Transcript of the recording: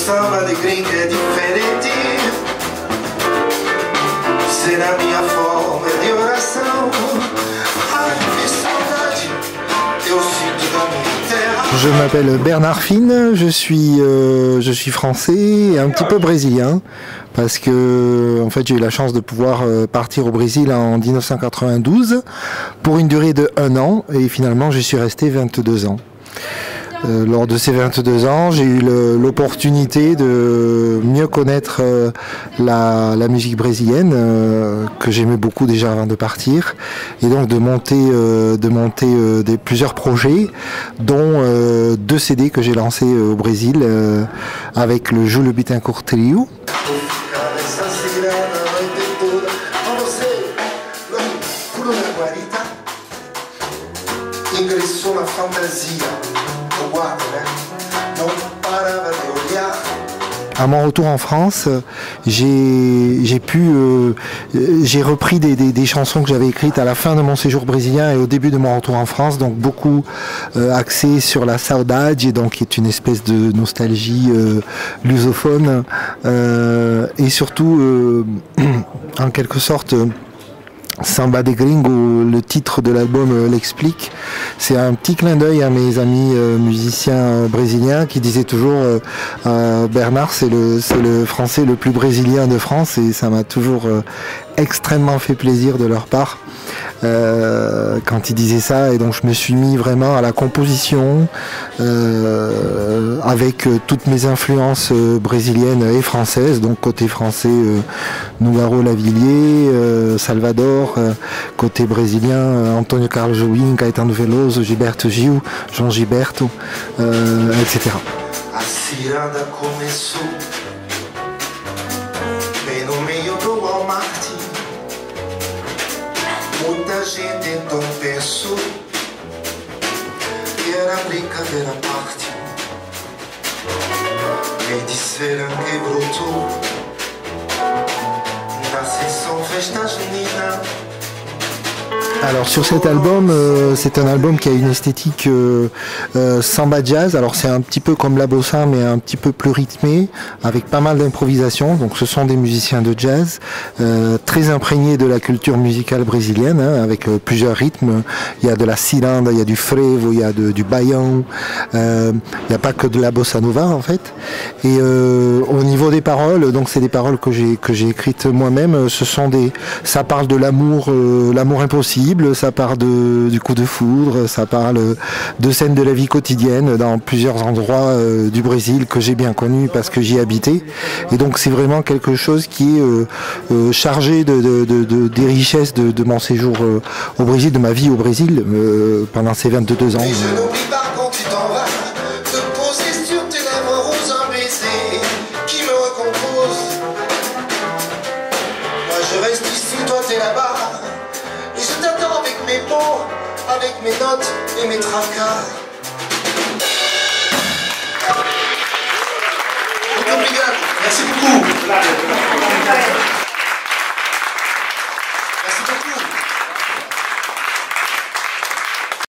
samba de gringa é diferente. Será minha forma de oração. Ai, que saudade eu sinto da minha terra. Je m'appelle Bernard Fine, je suis français et un petit peu brésilien parce que en fait j'ai eu la chance de pouvoir partir au Brésil en 1992 pour une durée de 1 an et finalement je suis resté 22 ans. Lors de ces 22 ans, j'ai eu l'opportunité de mieux connaître la musique brésilienne que j'aimais beaucoup déjà avant de partir, et donc de monter plusieurs projets, dont 2 CD que j'ai lancés au Brésil avec le Júlio Bittencourt Trio. À mon retour en France, j'ai repris des chansons que j'avais écrites à la fin de mon séjour brésilien et au début de mon retour en France, donc beaucoup axé sur la saudade, et donc qui est une espèce de nostalgie lusophone et surtout en quelque sorte Samba de Gringo, le titre de l'album l'explique. C'est un petit clin d'œil à mes amis musiciens brésiliens qui disaient toujours Bernard c'est le français le plus brésilien de France, et ça m'a toujours extrêmement fait plaisir de leur part quand ils disaient ça, et donc je me suis mis vraiment à la composition avec toutes mes influences brésiliennes et françaises, donc côté français Nougaro Lavilliers, Salvador, côté brésilien Antônio Carlos Jobim, Caetano Veloso, Gilberto Gil, João Gilberto, etc. A ciranda começou bem no meio do Walmart. Muita gente então pensou que era brincadeira à parte. E disseram que brotou na sessão festa junina. Alors sur cet album, c'est un album qui a une esthétique samba jazz. Alors c'est un petit peu comme la bossa, mais un petit peu plus rythmé, avec pas mal d'improvisation. Donc ce sont des musiciens de jazz très imprégnés de la culture musicale brésilienne, hein, avec plusieurs rythmes. Il y a de la ciranda, il y a du frevo, il y a du baião. Il n'y a pas que de la bossa nova en fait. Et au niveau des paroles, donc c'est des paroles que j'ai écrites moi-même. Ça parle de l'amour impossible. Ça parle du coup de foudre, ça parle de scènes de la vie quotidienne dans plusieurs endroits du Brésil que j'ai bien connus parce que j'y habitais. Et donc c'est vraiment quelque chose qui est chargé des richesses de mon séjour au Brésil, de ma vie au Brésil pendant ces 22 ans. Avec mes notes et mes tracas. Muito obrigado. Merci beaucoup.